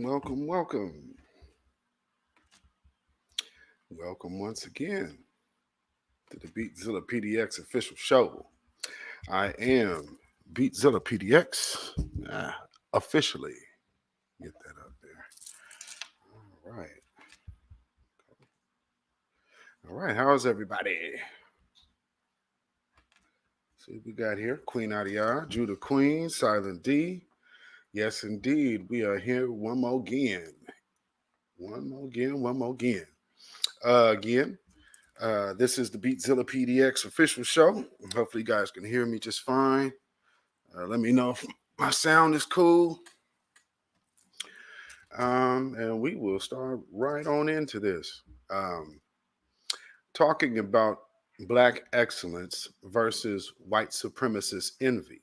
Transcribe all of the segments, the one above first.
Welcome. Welcome once again to the beatzillapdx official show. I am beatzillapdx. Officially. Get that up there. All right. All right. How's everybody? See what we got here. Queen Adia, Judah Queen, Silent D. Yes, indeed. We are here one more again. One more again. Again. This is the Beatzilla PDX official show. Hopefully, you guys can hear me just fine. Let me know if my sound is cool. And we will start right on into this. Talking about Black excellence versus white supremacist envy.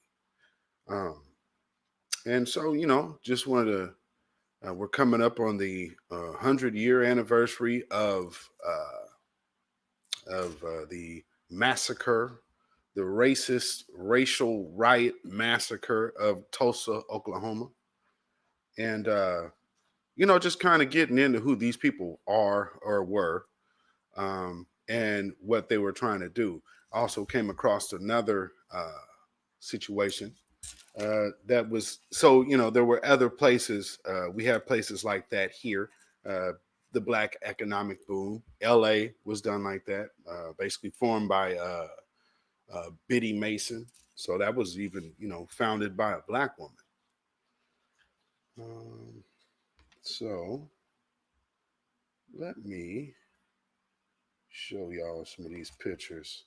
And so, just wanted to, we're coming up on the 100-year anniversary of the massacre, the racist racial riot massacre of Tulsa, Oklahoma. And, just kind of getting into who these people are or were and what they were trying to do. Also came across another situation that was, so, there were other places. We have places like that here. The Black economic boom. LA was done like that, basically formed by Biddy Mason. So that was even, founded by a Black woman. So let me show y'all some of these pictures.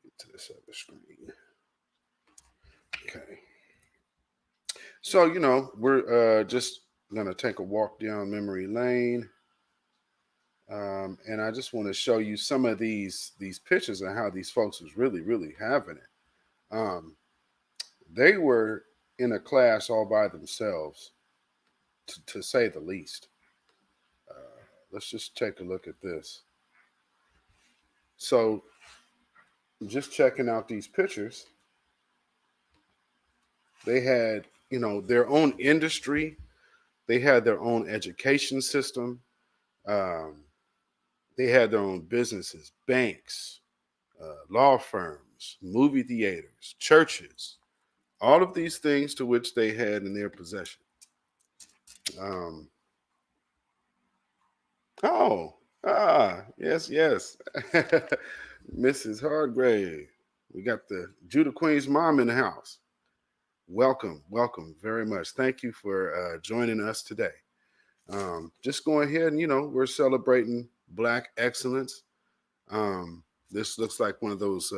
Get to this other screen. Okay. So, we're just going to take a walk down memory lane. And I just want to show you some of these pictures and how these folks was really, really having it. They were in a class all by themselves, to say the least. Let's just take a look at this. So, just checking out these pictures, they had, their own industry. They had their own education system. They had their own businesses, banks, law firms, movie theaters, churches, all of these things to which they had in their possession. Yes. Mrs. Hardgrave. We got the Judah Queen's mom in the house. Welcome very much. Thank you for joining us today. Just go ahead and, we're celebrating Black excellence. This looks like one of those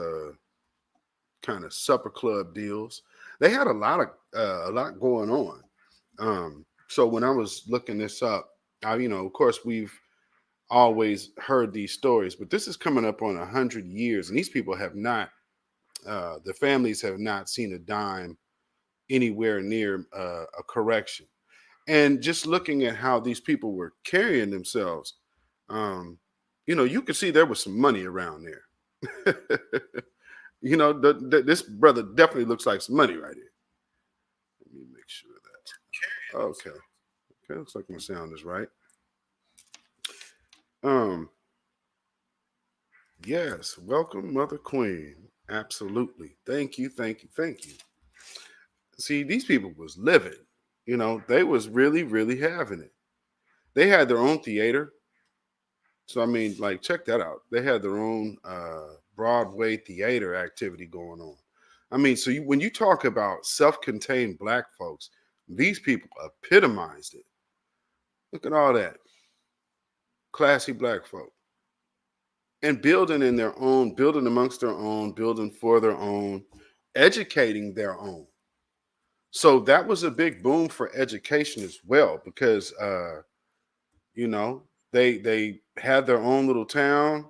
kind of supper club deals. They had a lot going on. So when I was looking this up, of course, we've always heard these stories, but this is coming up on 100 years, and these people have not, the families have not seen a dime anywhere near a correction. And just looking at how these people were carrying themselves, you could see there was some money around there. This brother definitely looks like some money right here. Let me make sure that. Okay, looks like my sound is right. Yes, welcome, Mother Queen. Absolutely. Thank you. See, these people was living. They was really, really having it. They had their own theater. So, I mean, like, check that out. They had their own Broadway theater activity going on. I mean, so when you talk about self-contained Black folks, these people epitomized it. Look at all that. Classy Black folk. And building in their own, building amongst their own, building for their own, educating their own. So that was a big boom for education as well, because, they had their own little town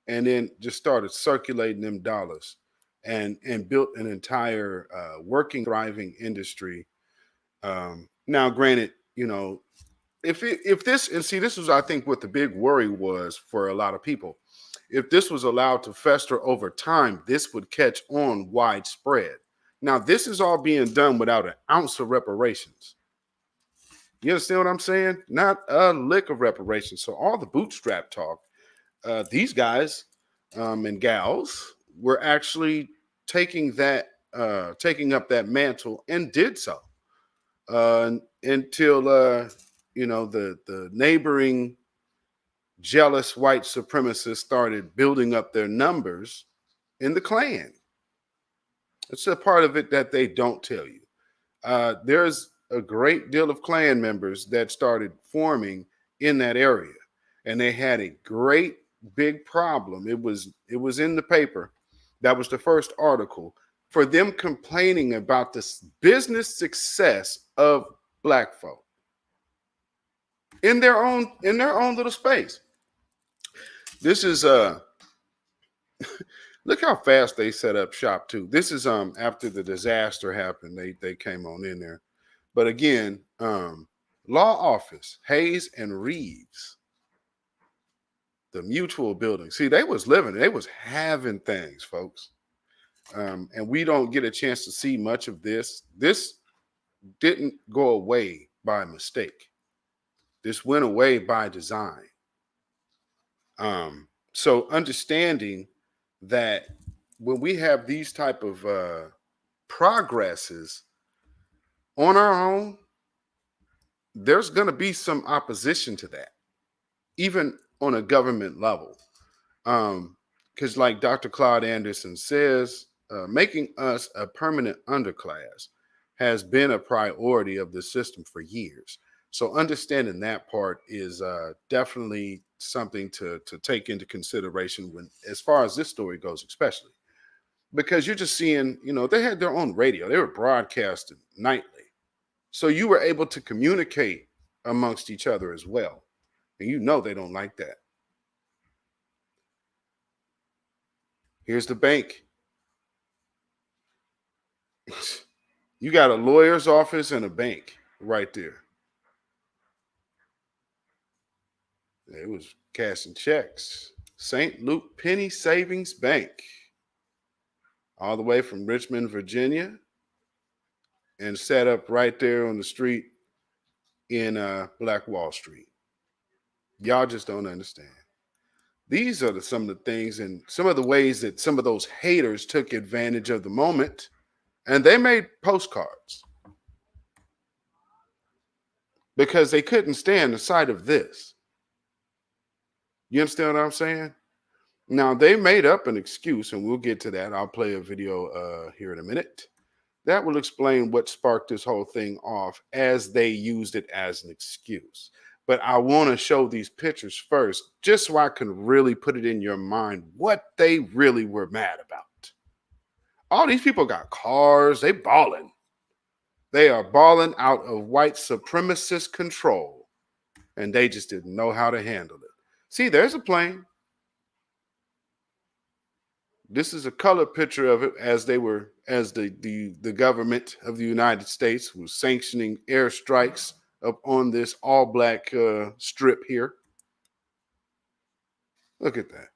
and then just started circulating them dollars and built an entire working, thriving industry. Now, granted, if this, and see, this was, I think, what the big worry was for a lot of people. If this was allowed to fester over time, this would catch on widespread. Now, this is all being done without an ounce of reparations. You understand what I'm saying? Not a lick of reparations. So all the bootstrap talk, these guys and gals were actually taking taking up that mantle and did so until the neighboring jealous white supremacists started building up their numbers in the Klan. It's a part of it that they don't tell you. There's a great deal of Klan members that started forming in that area, and they had a great big problem. It was in the paper. That was the first article for them complaining about the business success of black folk in their own little space. This is look how fast they set up shop too. This is after the disaster happened. They came on in there. But again, law office, Hayes and Reeves, the mutual building. See, they was living, they was having things, folks. And we don't get a chance to see much of this. This didn't go away by mistake. This went away by design. So understanding that when we have these type of progresses on our own, there's going to be some opposition to that, even on a government level. Because like Dr. Claude Anderson says, making us a permanent underclass has been a priority of the system for years. So understanding that part is definitely something to take into consideration when, as far as this story goes, especially because you're just seeing, they had their own radio. They were broadcasting nightly. So you were able to communicate amongst each other as well. And they don't like that. Here's the bank. You got a lawyer's office and a bank right there. It was cashing checks. St. Luke Penny Savings Bank, all the way from Richmond, Virginia, and set up right there on the street in Black Wall Street. Y'all just don't understand. These are some of the things and some of the ways that some of those haters took advantage of the moment, and they made postcards because they couldn't stand the sight of this. You understand what I'm saying? Now, they made up an excuse, and we'll get to that. I'll play a video here in a minute. That will explain what sparked this whole thing off as they used it as an excuse. But I want to show these pictures first, just so I can really put it in your mind what they really were mad about. All these people got cars, they balling. They are balling out of white supremacist control, and they just didn't know how to handle it. See, there's a plane. This is a color picture of it as the government of the United States was sanctioning airstrikes up on this all black strip here. Look at that.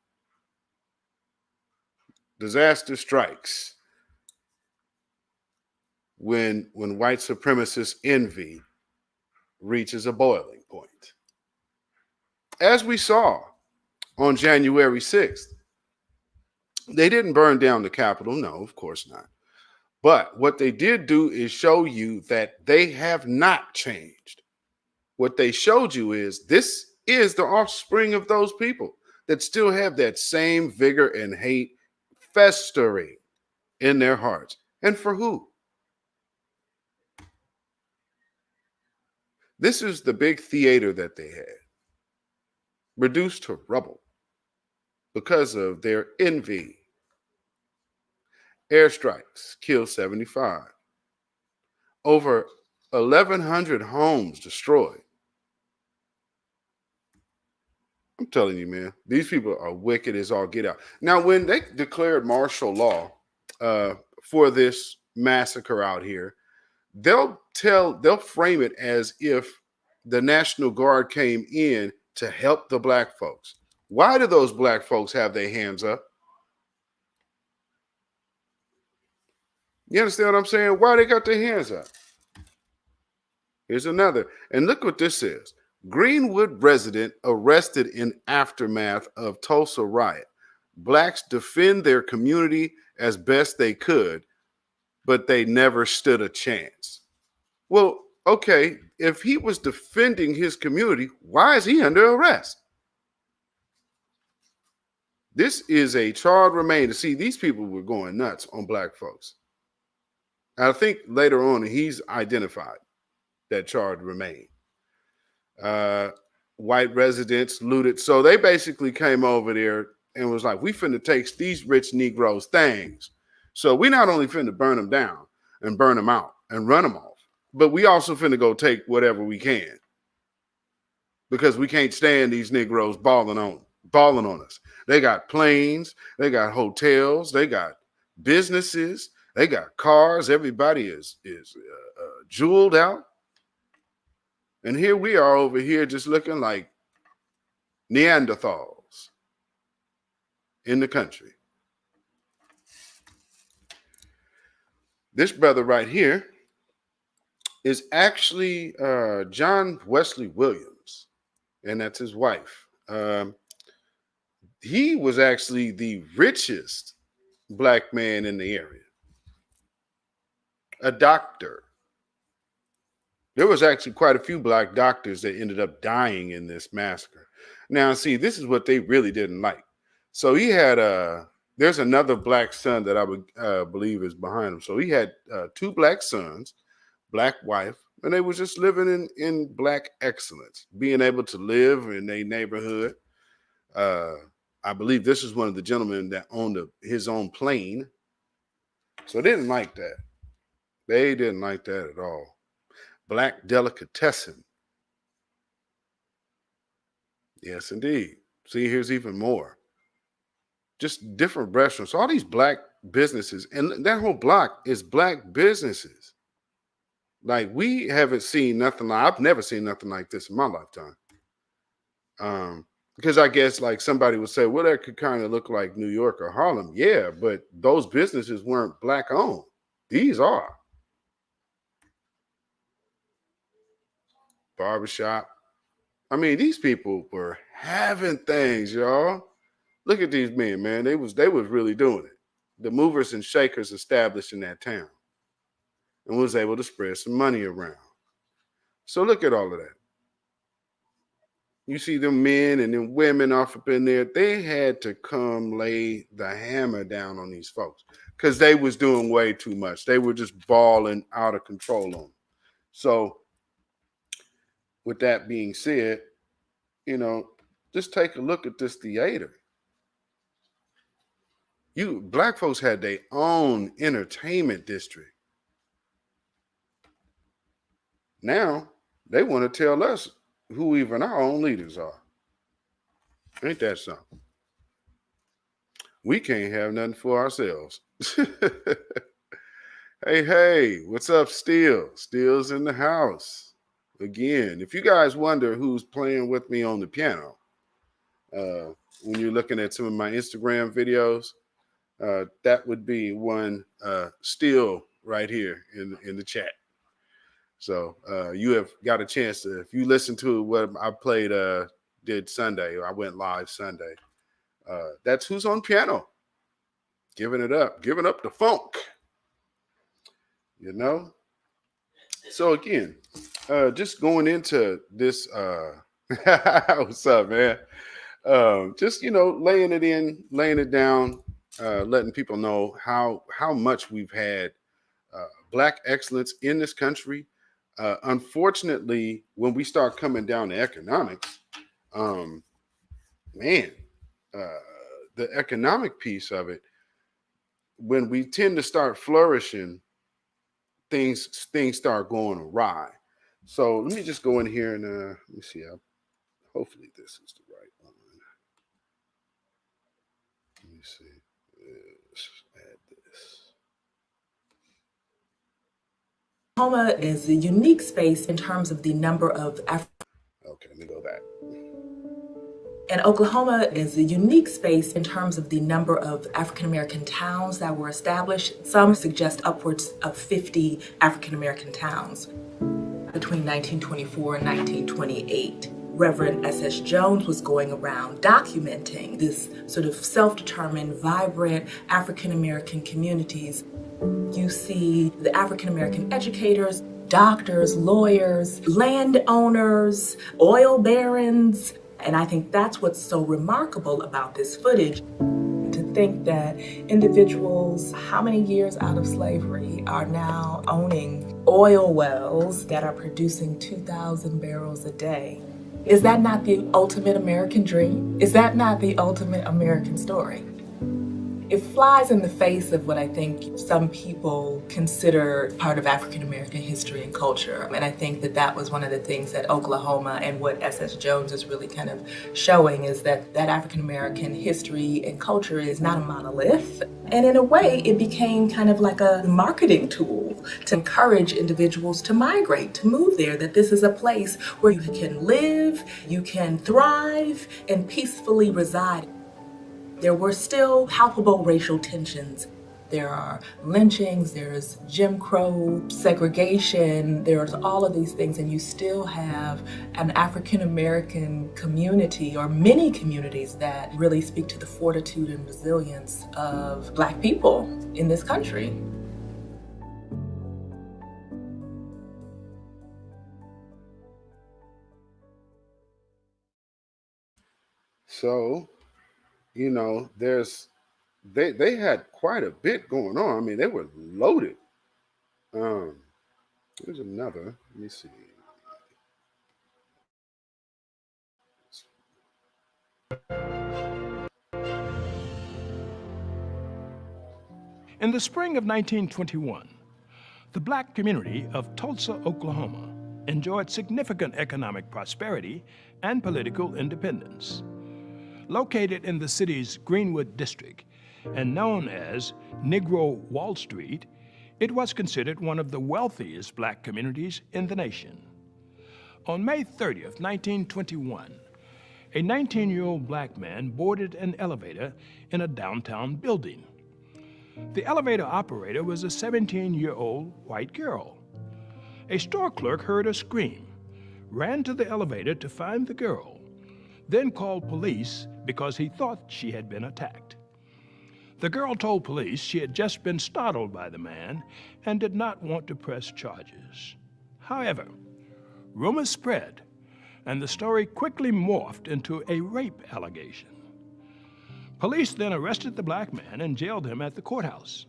Disaster strikes when white supremacist envy reaches a boiling point. As we saw on January 6th, they didn't burn down the Capitol. No, of course not. But what they did do is show you that they have not changed. What they showed you is this is the offspring of those people that still have that same vigor and hate festering in their hearts. And for who? This is the big theater that they had, reduced to rubble because of their envy. Airstrikes killed 75. Over 1,100 homes destroyed. I'm telling you, man, these people are wicked as all get out. Now, when they declared martial law for this massacre out here, they'll frame it as if the National Guard came in to help the black folks. Why do those black folks have their hands up? You understand what I'm saying? Why they got their hands up? Here's another. And look what this says. Greenwood resident arrested in aftermath of Tulsa riot. Blacks defend their community as best they could, but they never stood a chance. Well, okay, if he was defending his community, why is he under arrest? This is a charred remain. To see, these people were going nuts on black folks. I think later on he's identified that charred remain. White residents looted. So they basically came over there and was like, we finna take these rich Negroes things. So we not only finna burn them down and burn them out and run them off, but we also finna go take whatever we can, because we can't stand these Negroes balling on us. They got planes, they got hotels, they got businesses, they got cars. Everybody is jeweled out. And here we are over here just looking like Neanderthals in the country. This brother right here is actually John Wesley Williams, and that's his wife. He was actually the richest black man in the area, a doctor. There was actually quite a few black doctors that ended up dying in this massacre. Now, see, this is what they really didn't like. So he had there's another black son that I would believe is behind him. So he had two black sons, black wife, and they were just living in black excellence, being able to live in their neighborhood. I believe this is one of the gentlemen that owned his own plane. So they didn't like that. They didn't like that at all. Black delicatessen. Yes, indeed. See, here's even more. Just different restaurants. All these black businesses, and that whole block is black businesses. Like, we haven't seen nothing like, I've never seen nothing like this in my lifetime. Because I guess like somebody would say, well, that could kind of look like New York or Harlem. Yeah, but those businesses weren't black owned. These are. Barbershop. I mean, these people were having things, y'all. Look at these men, man. They was really doing it. The movers and shakers established in that town and was able to spread some money around. So look at all of that. You see them men and them women off up in there. They had to come lay the hammer down on these folks because they was doing way too much. They were just balling out of control on them. So with that being said, you know, just take a look at this theater. Black folks had their own entertainment district. Now they want to tell us who even our own leaders are. Ain't that something? We can't have nothing for ourselves. Hey, what's up, Steel? Steel's in the house. Again, if you guys wonder who's playing with me on the piano, when you're looking at some of my Instagram videos, that would be one Steel right here in the chat. So you have got a chance to, if you listen to what I played, did Sunday, I went live Sunday. That's who's on piano, giving up the funk, you know? So again, just going into this, what's up, man? Just, you know, laying it down, letting people know how much we've had black excellence in this country. Unfortunately, when we start coming down to economics, the economic piece of it, when we tend to start flourishing, things start going awry. So let me just go in here and let me see. Hopefully this is the right one. Let me see. Let's add this. Oklahoma is a unique space in terms of the number of Okay, let me go back. And Oklahoma is a unique space in terms of the number of African-American towns that were established. Some suggest upwards of 50 African-American towns. between 1924 and 1928. Reverend S.S. Jones was going around documenting this sort of self-determined, vibrant African-American communities. You see the African-American educators, doctors, lawyers, landowners, oil barons, and I think that's what's so remarkable about this footage. To think that individuals, how many years out of slavery, are now owning oil wells that are producing 2,000 barrels a day. Is that not the ultimate American dream? Is that not the ultimate American story? It flies in the face of what I think some people consider part of African American history and culture. And I think that that was one of the things that Oklahoma and what S.S. Jones is really kind of showing is that African American history and culture is not a monolith. And in a way, it became kind of like a marketing tool to encourage individuals to migrate, to move there, that this is a place where you can live, you can thrive, and peacefully reside. There were still palpable racial tensions. There are lynchings, there's Jim Crow, segregation, there's all of these things, and you still have an African American community, or many communities, that really speak to the fortitude and resilience of Black people in this country. So, they had quite a bit going on. I mean, they were loaded. Um, Here's another. Let me see. In the spring of 1921, the Black community of Tulsa, Oklahoma, enjoyed significant economic prosperity and political independence. Located in the city's Greenwood district and known as Negro Wall Street, it was considered one of the wealthiest Black communities in the nation. On May 30th, 1921, a 19-year-old Black man boarded an elevator in a downtown building. The elevator operator was a 17-year-old white girl. A store clerk heard her scream, ran to the elevator to find the girl, then called police because he thought she had been attacked. The girl told police she had just been startled by the man and did not want to press charges. However, rumors spread, and the story quickly morphed into a rape allegation. Police then arrested the Black man and jailed him at the courthouse.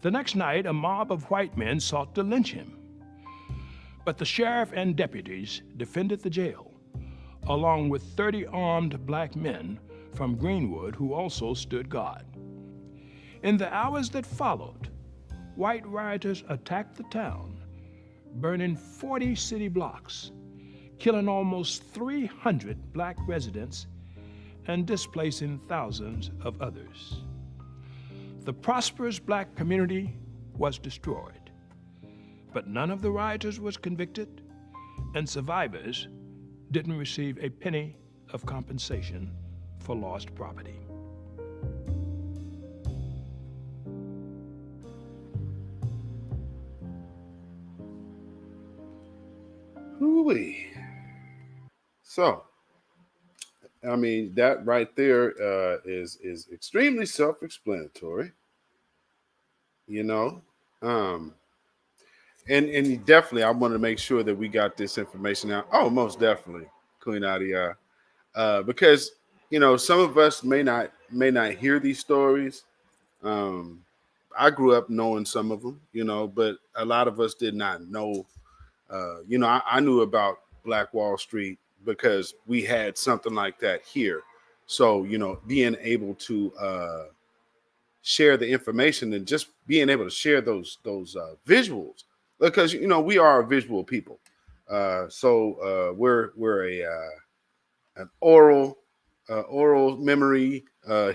The next night, a mob of white men sought to lynch him. But the sheriff and deputies defended the jail, along with 30 armed Black men from Greenwood who also stood guard. In the hours that followed, white rioters attacked the town, burning 40 city blocks, killing almost 300 Black residents, and displacing thousands of others. The prosperous Black community was destroyed, but none of the rioters was convicted, and survivors didn't receive a penny of compensation for lost property. Ooh-wee. So, I mean, that right there is extremely self-explanatory. You know, um, and definitely, I want to make sure that we got this information out. Oh, most definitely, Queen Adia, because some of us may not hear these stories. Um, I grew up knowing some of them, but a lot of us did not know. I knew about Black Wall Street because we had something like that here. So, being able to share the information and just being able to share those visuals, because we are a visual people. So we're an oral memory,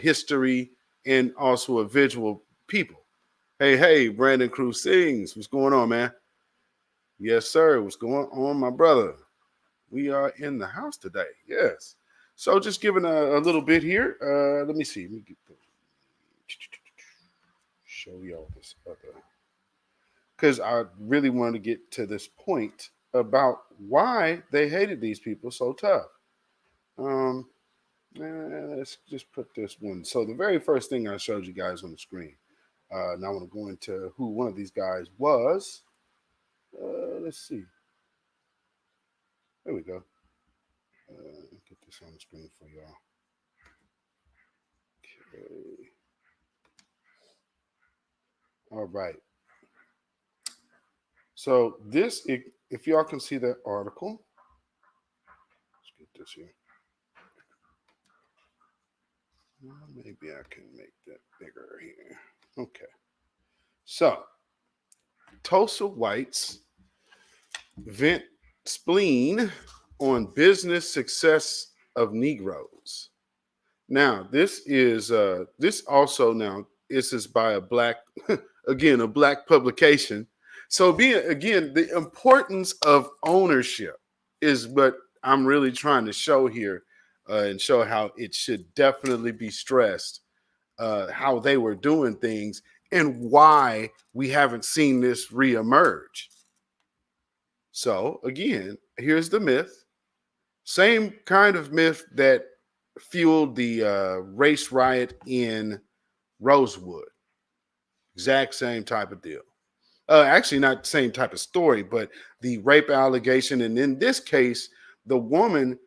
history, and also a visual people. Hey, Brandon Cruz sings. What's going on, man? Yes, sir. What's going on, my brother? We are in the house today. Yes. So just giving a little bit here. Let me see. Let me get show y'all this other, because I really wanted to get to this point about why they hated these people so tough. Um, let's just put this one. So the very first thing I showed you guys on the screen. Now I want to go into who one of these guys was. Let's see. There we go. Get this on the screen for y'all. Okay. All right. So this, if y'all can see that article, let's get this here. Maybe I can make that bigger here. Okay. So Tulsa whites vent spleen on business success of Negroes. Now, this is this is by a black again, a black publication. So the importance of ownership is what I'm really trying to show here, and show how it should definitely be stressed, how they were doing things and why we haven't seen this reemerge. So again, here's the myth. Same kind of myth that fueled the race riot in Rosewood. Exact same type of deal. Actually, not the same type of story, but the rape allegation. And in this case, the woman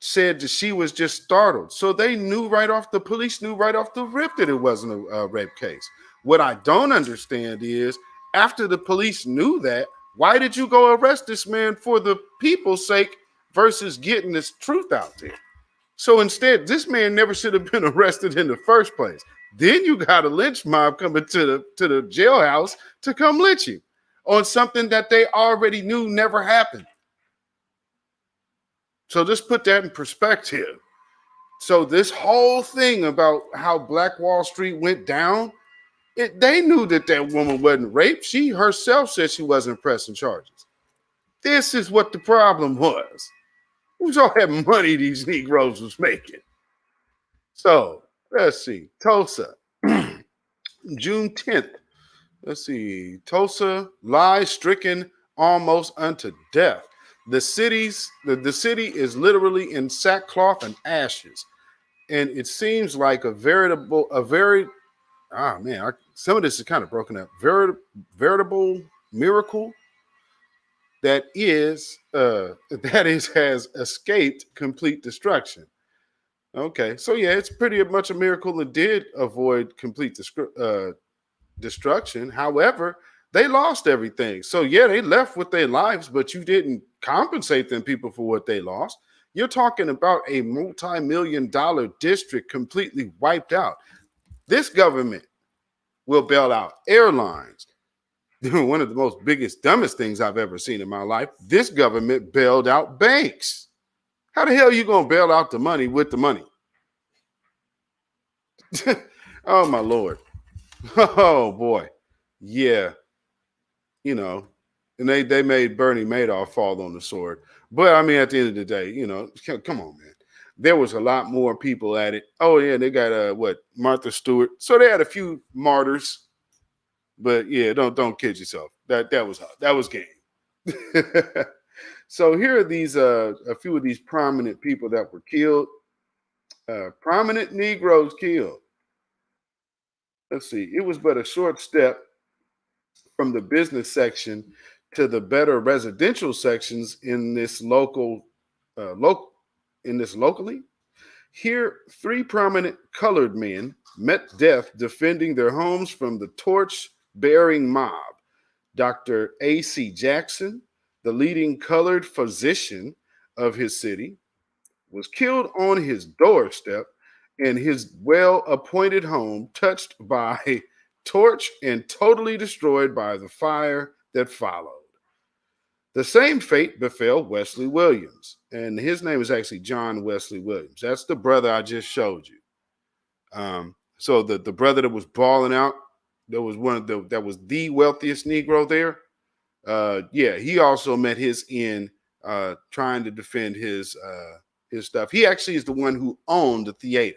said that she was just startled. So the police knew right off the rip that it wasn't a rape case. What I don't understand is, after the police knew that, why did you go arrest this man for the people's sake versus getting this truth out there? So instead, this man never should have been arrested in the first place. Then you got a lynch mob coming to the jailhouse to come lynch you on something that they already knew never happened. So just put that in perspective. So this whole thing about how Black Wall Street went down, they knew that woman wasn't raped. She herself said she wasn't pressing charges. This is what the problem was. Who's all that money these Negroes was making? So let's see. Tulsa, June 10th. Let's see. Tulsa lies stricken almost unto death. The city is literally in sackcloth and ashes. And it seems like some of this is kind of broken up. Veritable miracle that has escaped complete destruction. Okay, so yeah, it's pretty much a miracle it did avoid complete destruction. However, they lost everything. So yeah, they left with their lives, but you didn't compensate them people for what they lost. You're talking about a multi-million-dollar district completely wiped out. This government will bail out airlines. One of the most biggest, dumbest things I've ever seen in my life. This government bailed out banks. How the hell are you going to bail out the money with the money? Oh, my Lord. Oh, boy. Yeah. You know, and they made Bernie Madoff fall on the sword. But, I mean, at the end of the day, come on, man. There was a lot more people at it. Oh, yeah, they got, Martha Stewart. So they had a few martyrs. But, yeah, don't kid yourself. That was game. So here are these a few of these prominent people that were killed. Prominent Negroes killed. Let's see. It was but a short step from the business section to the better residential sections in this locally. Here, 3 prominent colored men met death defending their homes from the torch-bearing mob. Dr. A.C. Jackson, the leading colored physician of his city, was killed on his doorstep in his well-appointed home, touched by torch and totally destroyed by the fire that followed. The same fate befell Wesley Williams, and his name is actually John Wesley Williams. That's the brother I just showed you. So the brother that was balling out, that was the wealthiest Negro there. He also met his end trying to defend his stuff. He actually is the one who owned the theater.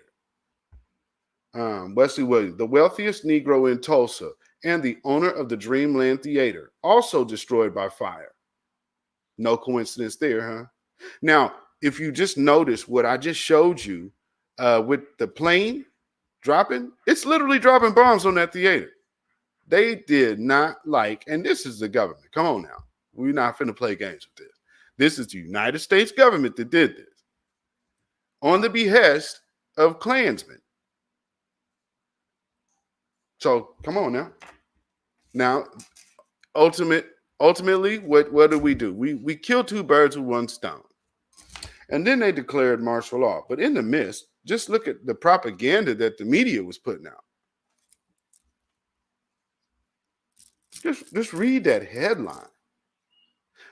Wesley Williams, the wealthiest Negro in Tulsa and the owner of the Dreamland Theater, also destroyed by fire. No coincidence there, huh? Now, if you just notice what I just showed you with the plane dropping, it's literally dropping bombs on that theater. They did not like, and this is the government. Come on now. We're not finna play games with this. This is the United States government that did this on the behest of Klansmen. So come on now. Now, ultimately, what do? We killed two birds with one stone. And then they declared martial law. But in the midst, just look at the propaganda that the media was putting out. Just read that headline.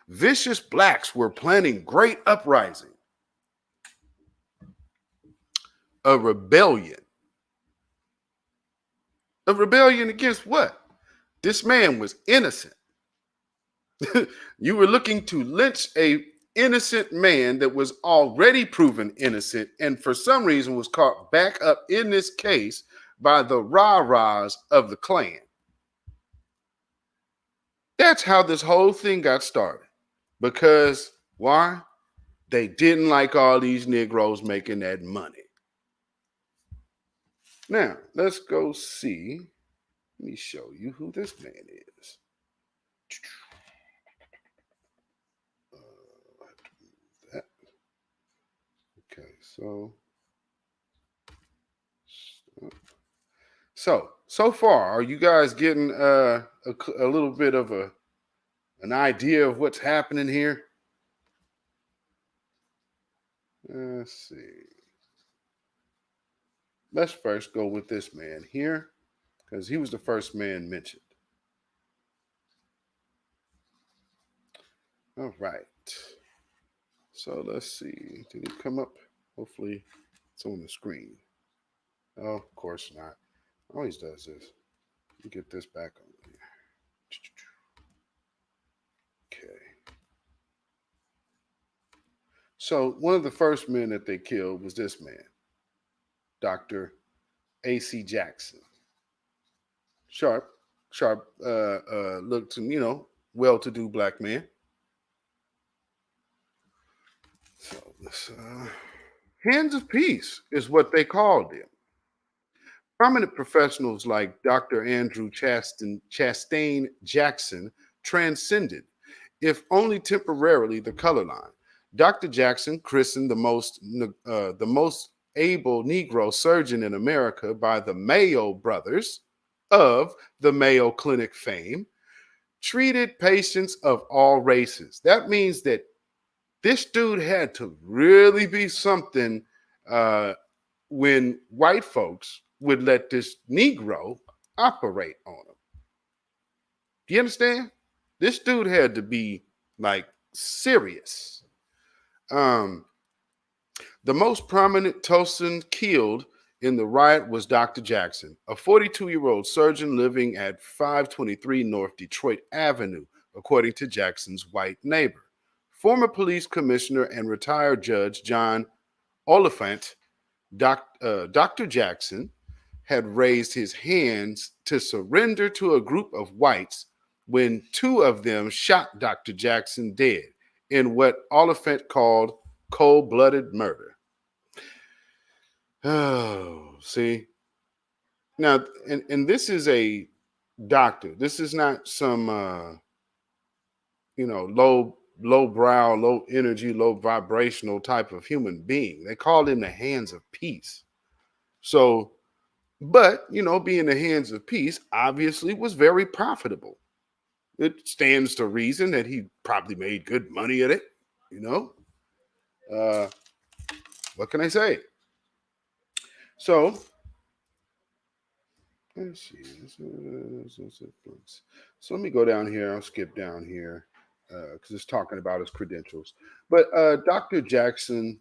Vicious blacks were planning great uprising. A rebellion. A rebellion against what? This man was innocent. You were looking to lynch a innocent man that was already proven innocent and for some reason was caught back up in this case by the rah-rahs of the Klan. That's how this whole thing got started. Because why? They didn't like all these Negroes making that money. Now, let's go see. Let me show you who this man is. That. Okay, so far, are you guys getting a little bit of an idea of what's happening here? Let's see. Let's first go with this man here, because he was the first man mentioned. All right. So let's see. Did he come up? Hopefully it's on the screen. Oh, of course not. Always does this. Let me get this back on here. Okay. So one of the first men that they killed was this man, Dr. A.C. Jackson. Sharp, looked, well-to-do black man. So this Hands of Peace is what they called him. Prominent professionals like Dr. Andrew Chastain Jackson transcended, if only temporarily, the color line. Dr. Jackson, christened the most able Negro surgeon in America by the Mayo brothers of the Mayo Clinic fame, treated patients of all races. That means that this dude had to really be something when white folks would let this Negro operate on him. Do you understand? This dude had to be like serious. The most prominent Tulsan killed in the riot was Dr. Jackson, a 42-year-old surgeon living at 523 North Detroit Avenue, according to Jackson's white neighbor. Former police commissioner and retired judge John Oliphant, Dr. Jackson had raised his hands to surrender to a group of whites when two of them shot Dr. Jackson dead in what Oliphant called cold-blooded murder. Oh, see? Now, and this is a doctor. This is not some, low brow, low energy, low vibrational type of human being. They called him the Hands of Peace. So, but, being the Hands of Peace obviously was very profitable. It stands to reason that he probably made good money at it, What can I say? So, let's see. So let me go down here. I'll skip down here because it's talking about his credentials. But Dr. Jackson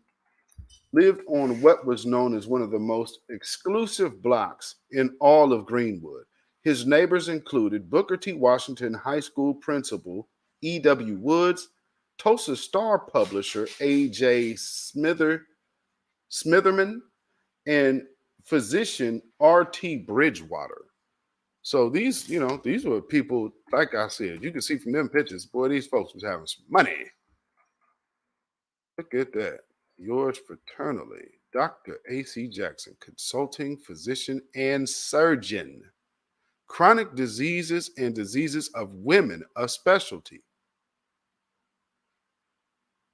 lived on what was known as one of the most exclusive blocks in all of Greenwood. His neighbors included Booker T. Washington High School principal E.W. Woods, Tulsa Star publisher A.J. Smitherman, and physician R.T. Bridgewater. So these were people, like I said, you can see from them pictures, boy, these folks was having some money. Look at that. Yours fraternally, Dr. A.C. Jackson, consulting physician and surgeon. Chronic diseases and diseases of women, a specialty.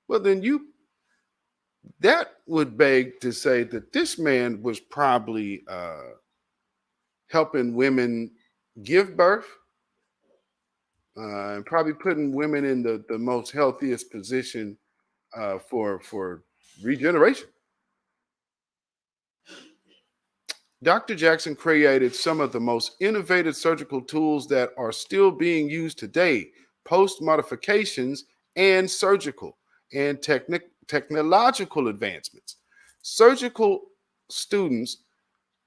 Well, then that would beg to say that this man was probably helping women give birth and probably putting women in the most healthiest position for regeneration. Dr. Jackson created some of the most innovative surgical tools that are still being used today, post modifications and surgical and technological advancements. Surgical students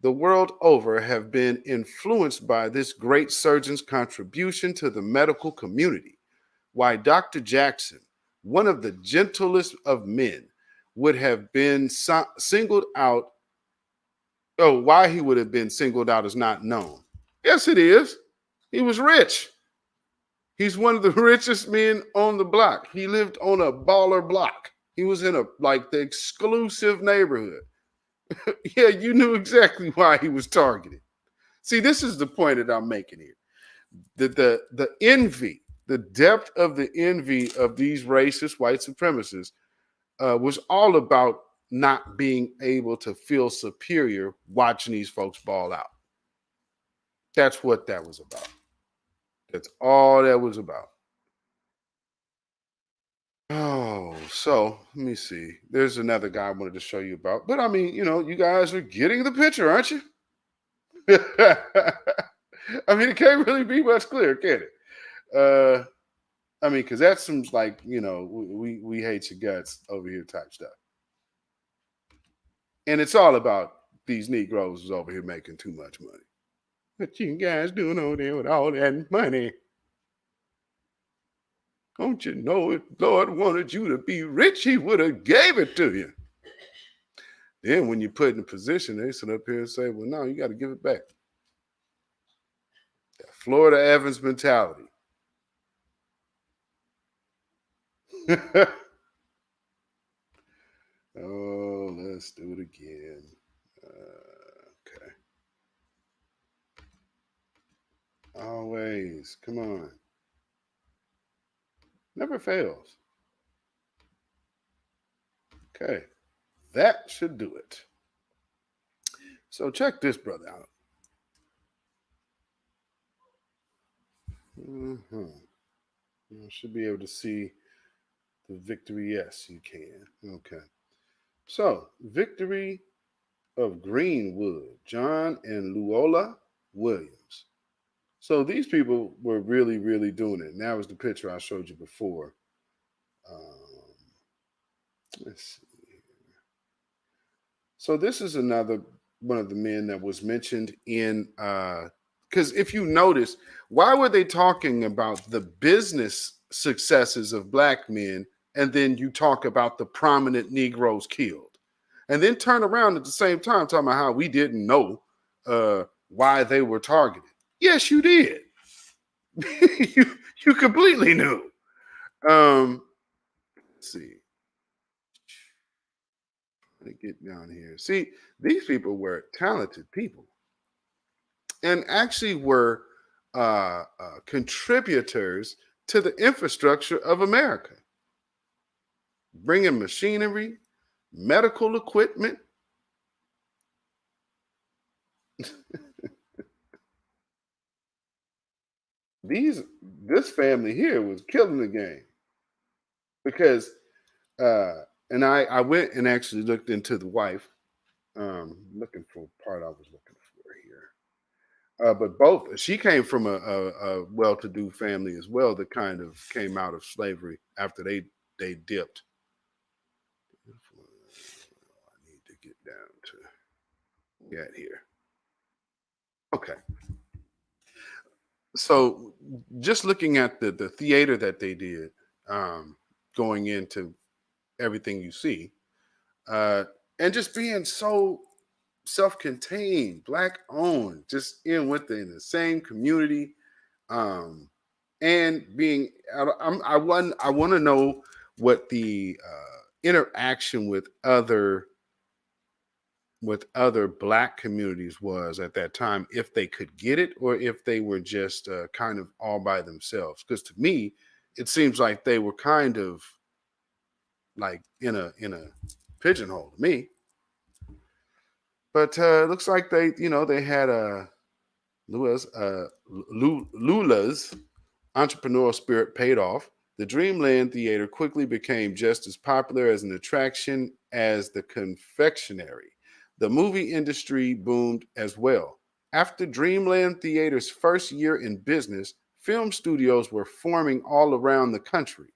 the world over have been influenced by this great surgeon's contribution to the medical community. Why Dr. Jackson, one of the gentlest of men, would have been singled out. Oh, why he would have been singled out is not known. Yes, it is. He was rich. He's one of the richest men on the block. He lived on a baller block. He was in the exclusive neighborhood. Yeah, you knew exactly why he was targeted. See, this is the point that I'm making here. The envy, the depth of the envy of these racist white supremacists was all about not being able to feel superior watching these folks ball out. That's what that was about. That's all that was about. Oh, so let me see. There's another guy I wanted to show you about. But I mean, you guys are getting the picture, aren't you? I mean, it can't really be much clearer, can it? I mean, because that seems like, we hate your guts over here type stuff. And it's all about these Negroes over here making too much money. What you guys doing over there with all that money? Don't you know if Lord wanted you to be rich, he would have gave it to you. Then when you put in a position, they sit up here and say, well, no, you got to give it back. That Florida Evans mentality. Oh, let's do it again. Okay. Always. Come on. Never fails. Okay. That should do it. So check this brother out. You should be able to see the victory. Yes, you can. Okay. So, victory of Greenwood, John and Luola Williams. So these people were really, really doing it. And that was the picture I showed you before. Let's see here. So this is another one of the men that was mentioned in, because if you notice, why were they talking about the business successes of black men and then you talk about the prominent Negroes killed? And then turn around at the same time talking about how we didn't know why they were targeted. Yes, you did. you completely knew. Let's see. Let me get down here. See, these people were talented people and actually were contributors to the infrastructure of America, bringing machinery, medical equipment. This family here was killing the game because and I went and actually looked into the wife, looking for part I was looking for here. But both, she came from a well-to-do family as well that kind of came out of slavery after they dipped. I need to get down to get here. Okay. So just looking at the theater that they did, going into everything you see, and just being so self-contained, black owned, just in within the same community, and being I want to know what the interaction with other Black communities was at that time, if they could get it or if they were just kind of all by themselves. Because to me, it seems like they were kind of like in a pigeonhole to me. But it looks like they had Lula's entrepreneurial spirit paid off. The Dreamland Theater quickly became just as popular as an attraction as the confectionery. The movie industry boomed as well. After Dreamland Theater's first year in business, film studios were forming all around the country.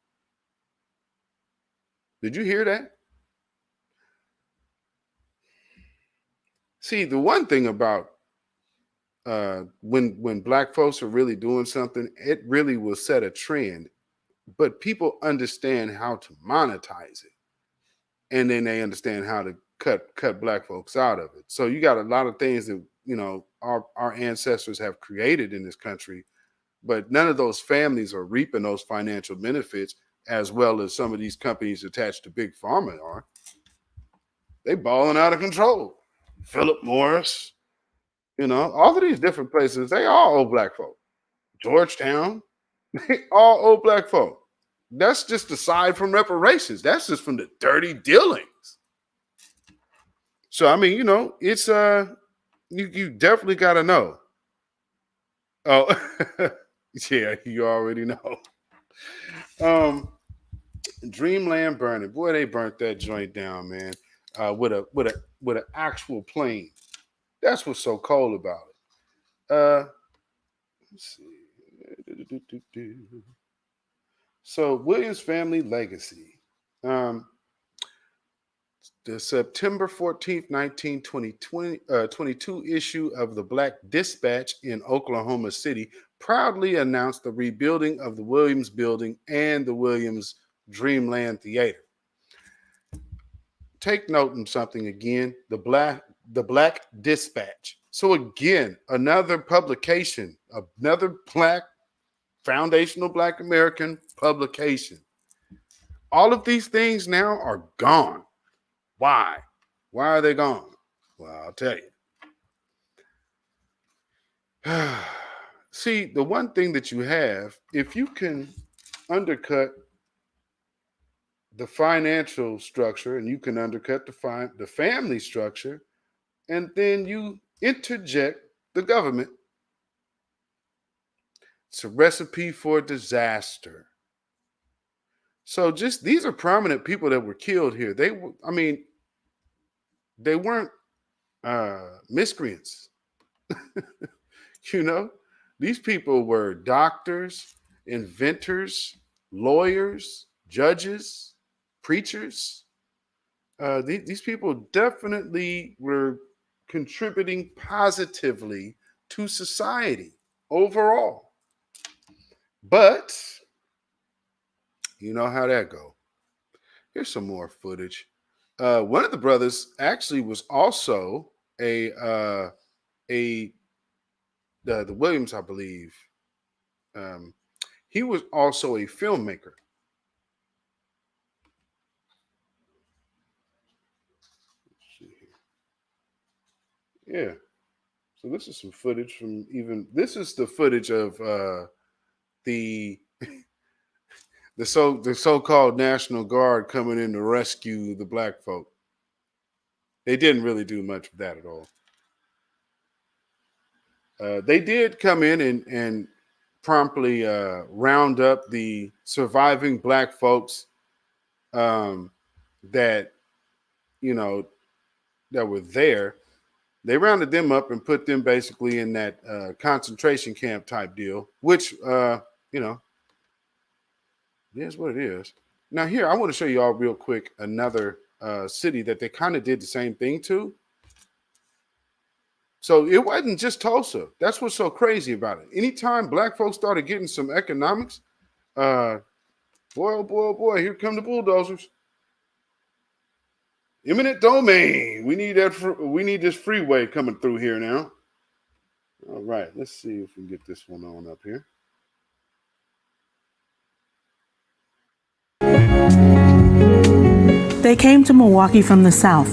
Did you hear that? See, the one thing about when Black folks are really doing something, it really will set a trend. But people understand how to monetize it, and then they understand how to cut Black folks out of it. So you got a lot of things that our ancestors have created in this country, but none of those families are reaping those financial benefits as well as some of these companies attached to Big Pharma are. They balling out of control. Philip Morris, all of these different places, they all owe Black folk. Georgetown, they all owe Black folk. That's just aside from reparations. That's just from the dirty dealings. So I mean, it's you definitely got to know. Oh, yeah, you already know. Dreamland burning, boy, they burnt that joint down, man. With an actual plane. That's what's so cold about it. Let's see. So Williams family legacy. The September 14th, 1922 issue of the Black Dispatch in Oklahoma City proudly announced the rebuilding of the Williams Building and the Williams Dreamland Theater. Take note in something again, the Black Dispatch. So again, another publication, another foundational Black American publication. All of these things now are gone. Why? Why are they gone? Well, I'll tell you. See, the one thing that you have, if you can undercut the financial structure and you can undercut the family structure, and then you interject the government, it's a recipe for disaster. So these are prominent people that were killed here. They weren't miscreants. These people were doctors, inventors, lawyers, judges, preachers. These people definitely were contributing positively to society overall. But you know how that go. Here's some more footage. One of the brothers actually was also the Williams, I believe. He was also a filmmaker. Let's see here. Yeah. So this is some footage from this is the footage of the so-called National Guard coming in to rescue the Black folk. They didn't really do much of that at all. They did come in and promptly round up the surviving Black folks that were there. They rounded them up and put them basically in that concentration camp type deal, which here's what it is. Now here, I want to show you all real quick another city that they kind of did the same thing to. So it wasn't just Tulsa. That's what's so crazy about it. Anytime Black folks started getting some economics, boy, oh boy, oh boy, here come the bulldozers. Eminent domain. We need this freeway coming through here now. All right, let's see if we can get this one on up here. They came to Milwaukee from the South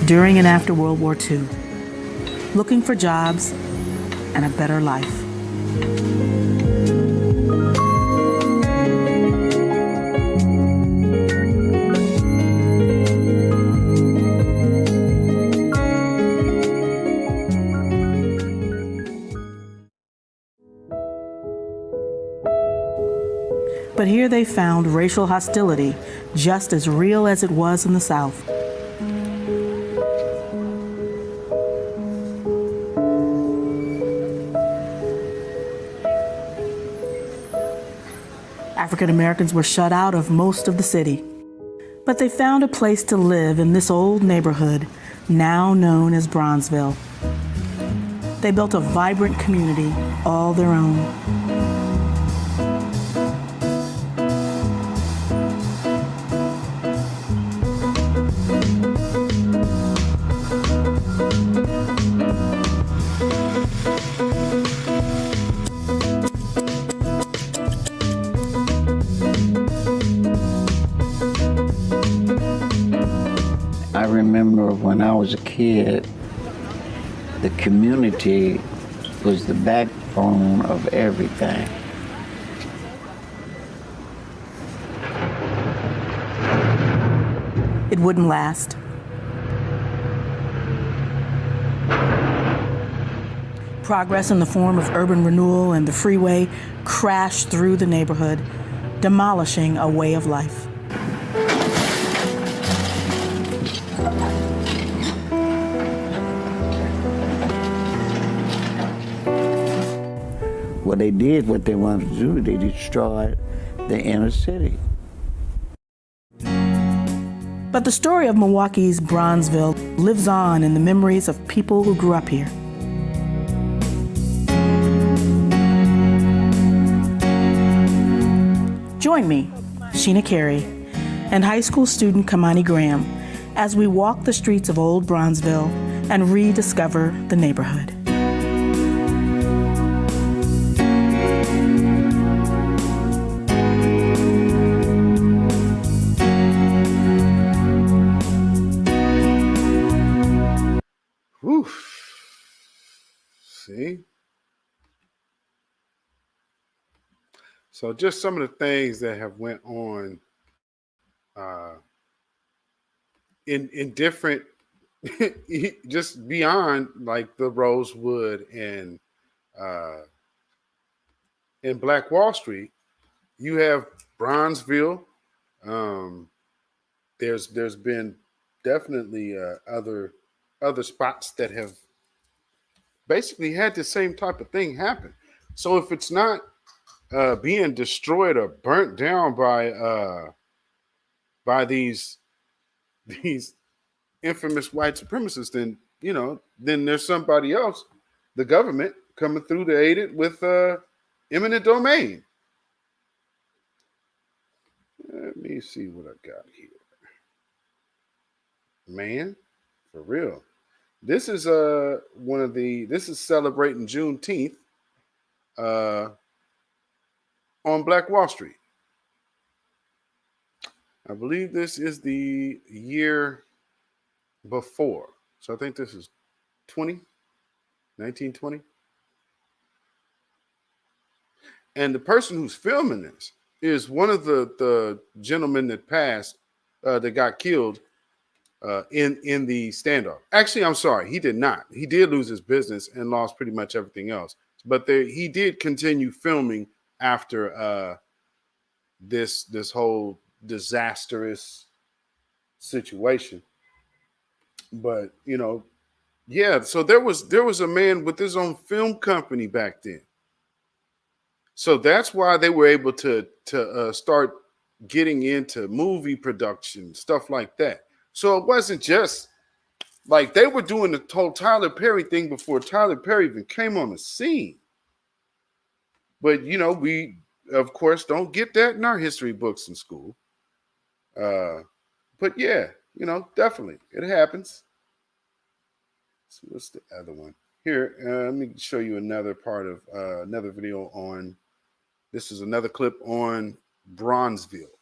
during and after World War II, looking for jobs and a better life. But here they found racial hostility just as real as it was in the South. African Americans were shut out of most of the city, but they found a place to live in this old neighborhood, now known as Bronzeville. They built a vibrant community all their own. I remember when I was a kid, the community was the backbone of everything. It wouldn't last. Progress in the form of urban renewal and the freeway crashed through the neighborhood, demolishing a way of life. Well, they did what they wanted to do. They destroyed the inner city. But the story of Milwaukee's Bronzeville lives on in the memories of people who grew up here. Join me, Sheena Carey, and high school student Kamani Graham as we walk the streets of Old Bronzeville and rediscover the neighborhood. Whew. See? So just some of the things that have went on in different, just beyond like the Rosewood and in Black Wall Street, you have Bronzeville. There's been definitely other spots that have basically had the same type of thing happen. So if it's not being destroyed or burnt down by these infamous white supremacists, then then there's somebody else, the government, coming through to aid it with eminent domain. Let me see what I got here. Man, for real. This is this is celebrating Juneteenth on Black Wall Street. I believe this is the year before. So I think this is 1920. And the person who's filming this is one of the gentlemen that passed, that got killed in the standoff. Actually, I'm sorry, he did not. He did lose his business and lost pretty much everything else. But he did continue filming after this whole disastrous situation. But yeah. So there was a man with his own film company back then. So that's why they were able to start getting into movie production, stuff like that. So it wasn't just like they were doing the whole Tyler Perry thing before Tyler Perry even came on the scene. But we of course don't get that in our history books in school. But yeah, definitely it happens. So what's the other one? Here, let me show you another part of another video on. This is another clip on Bronzeville.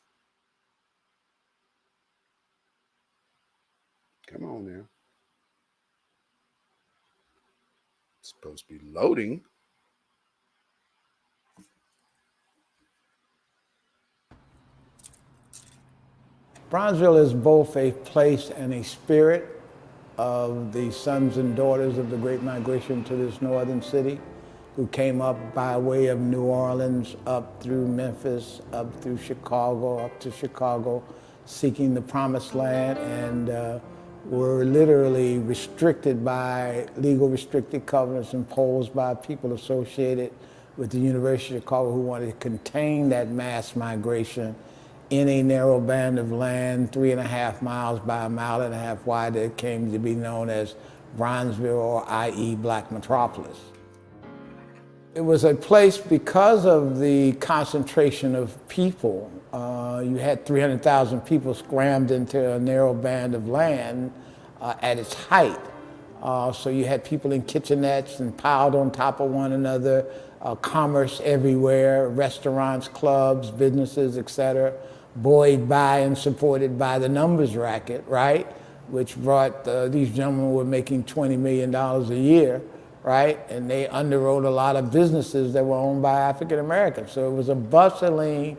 supposed to be loading. Bronzeville is both a place and a spirit of the sons and daughters of the Great Migration to this northern city, who came up by way of New Orleans, up through Memphis, up through Chicago, up to Chicago, seeking the promised land, and were literally restricted by legal restricted covenants imposed by people associated with the University of Chicago, who wanted to contain that mass migration in a narrow band of land, 3.5 miles by 1.5 miles wide, that came to be known as Bronzeville, or i.e. Black Metropolis. It was a place because of the concentration of people. You had 300,000 people crammed into a narrow band of land at its height. So you had people in kitchenettes and piled on top of one another, commerce everywhere, restaurants, clubs, businesses, etc., buoyed by and supported by the numbers racket, right? Which brought, these gentlemen were making $20 million a year, right? And they underwrote a lot of businesses that were owned by African Americans. So it was a bustling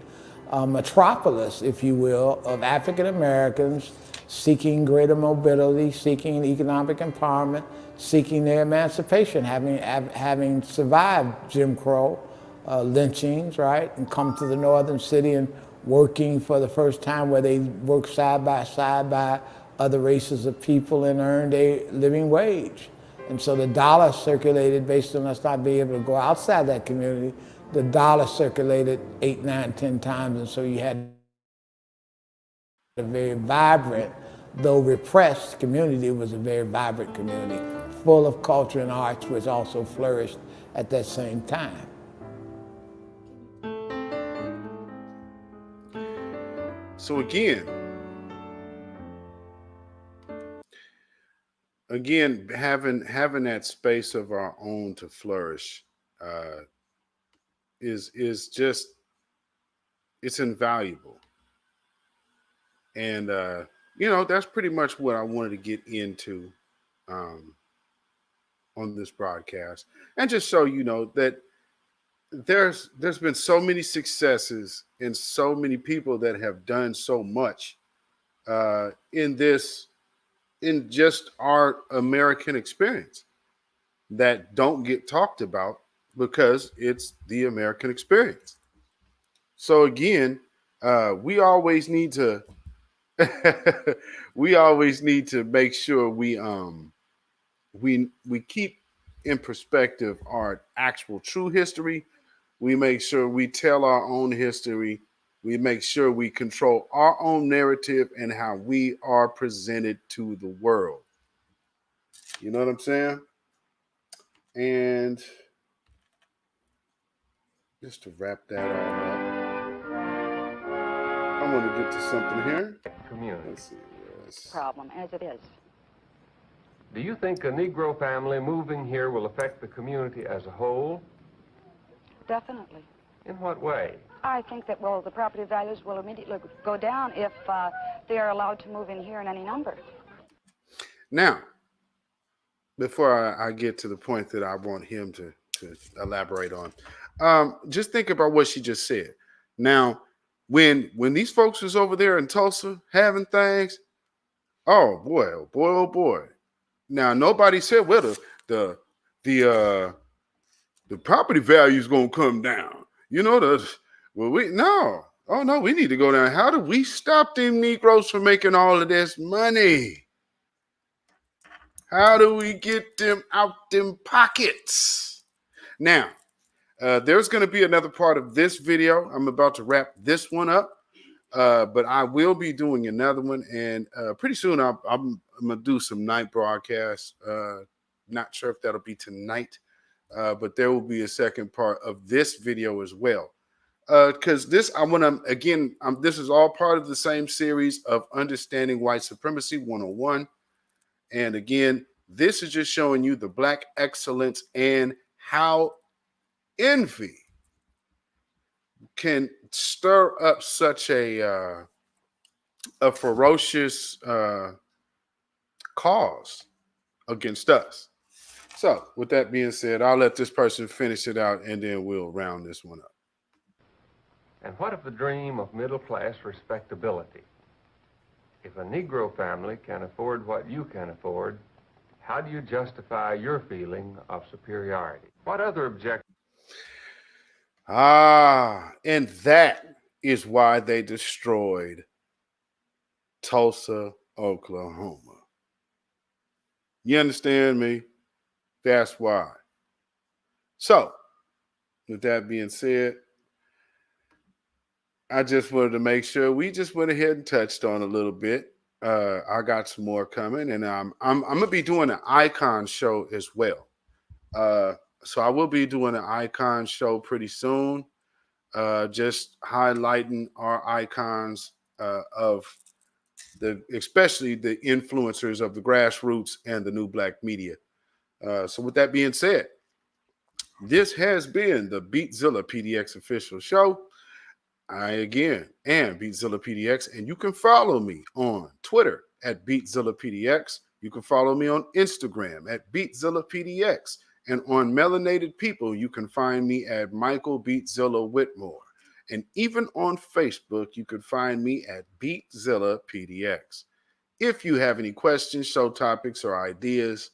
metropolis, if you will, of African Americans seeking greater mobility, seeking economic empowerment, seeking their emancipation, having survived Jim Crow, lynchings, right? And come to the northern city and working for the first time, where they worked side by side by other races of people and earned a living wage. And so the dollar circulated based on us not being able to go outside that community. The dollar circulated 8, 9, 10 times, and so you had a very vibrant, though repressed community. It was a very vibrant community, full of culture and arts, which also flourished at that same time. So again, having that space of our own to flourish is just, it's invaluable. And that's pretty much what I wanted to get into on this broadcast, and just so you know that there's been so many successes and so many people that have done so much in just our American experience that don't get talked about because it's the American experience. So again, we always need to make sure we keep in perspective our actual true history. We make sure we tell our own history. We make sure we control our own narrative and how we are presented to the world. You know what I'm saying? And just to wrap that all up, I'm going to get to something here. Community. Let's see. Problem as it is. Do you think a Negro family moving here will affect the community as a whole? Definitely. In what way? I think that, well, the property values will immediately go down if they are allowed to move in here in any number. Now, before I get to the point that I want him to elaborate on, just think about what she just said. Now, when these folks was over there in Tulsa having things, oh boy, oh boy, oh boy. Now, nobody said, well, the property value is going to come down. We need to go down. How do we stop them Negroes from making all of this money? How do we get them out them pockets? Now, there's going to be another part of this video. I'm about to wrap this one up, but I will be doing another one, and pretty soon I'm going to do some night broadcasts. Not sure if that'll be tonight, but there will be a second part of this video as well. Because this is all part of the same series of Understanding White Supremacy 101. And again, this is just showing you the Black excellence and how envy can stir up such a ferocious cause against us. So, with that being said, I'll let this person finish it out, and then we'll round this one up. And what of the dream of middle-class respectability? If a Negro family can afford what you can afford, how do you justify your feeling of superiority? What other objections? And that is why they destroyed Tulsa, Oklahoma. You understand me? That's why. So, with that being said, I just wanted to make sure we just went ahead and touched on a little bit. I got some more coming, and I'm gonna be doing an icon show as well. So I will be doing an icon show pretty soon, just highlighting our icons of especially the influencers of the grassroots and the new black media. So with that being said, this has been the Beatzilla PDX official show. I again am Beatzilla PDX, and you can follow me on Twitter at Beatzilla PDX. You can follow me on Instagram at Beatzilla PDX. And on Melanated People, you can find me at Michael Beatzilla Whitmore. And even on Facebook, you can find me at Beatzilla PDX. If you have any questions, show topics, or ideas,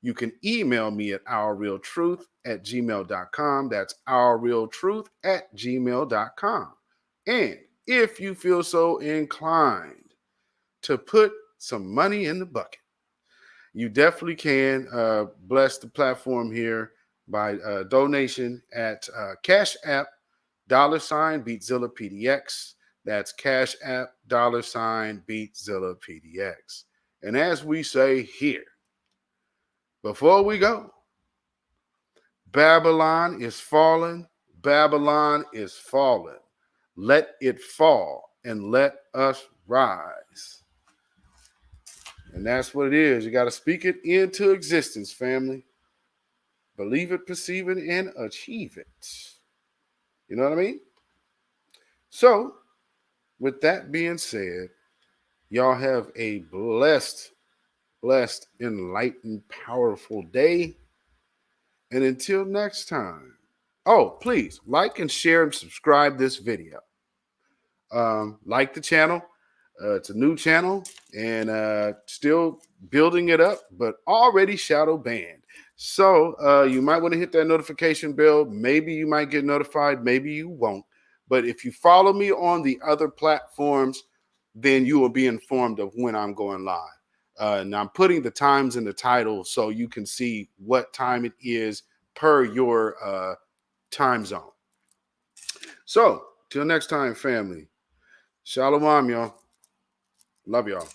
you can email me at ourrealtruth@gmail.com. That's ourrealtruth@gmail.com. And if you feel so inclined to put some money in the bucket, you definitely can bless the platform here by donation at CashApp $Beatzilla PDX. That's CashApp $Beatzilla PDX. And as we say here, before we go, Babylon is fallen. Babylon is fallen. Let it fall and let us rise. And that's what it is. You got to speak it into existence, family. Believe it, perceive it, and achieve it. You know what I mean? So, with that being said, y'all have a blessed, enlightened, powerful day. And until next time, please like and share and subscribe this video. Like the channel. It's a new channel and still building it up, but already shadow banned. So you might want to hit that notification bell. Maybe you might get notified. Maybe you won't. But if you follow me on the other platforms, then you will be informed of when I'm going live. And I'm putting the times in the title so you can see what time it is per your time zone. So till next time, family. Shalom, y'all. Love y'all.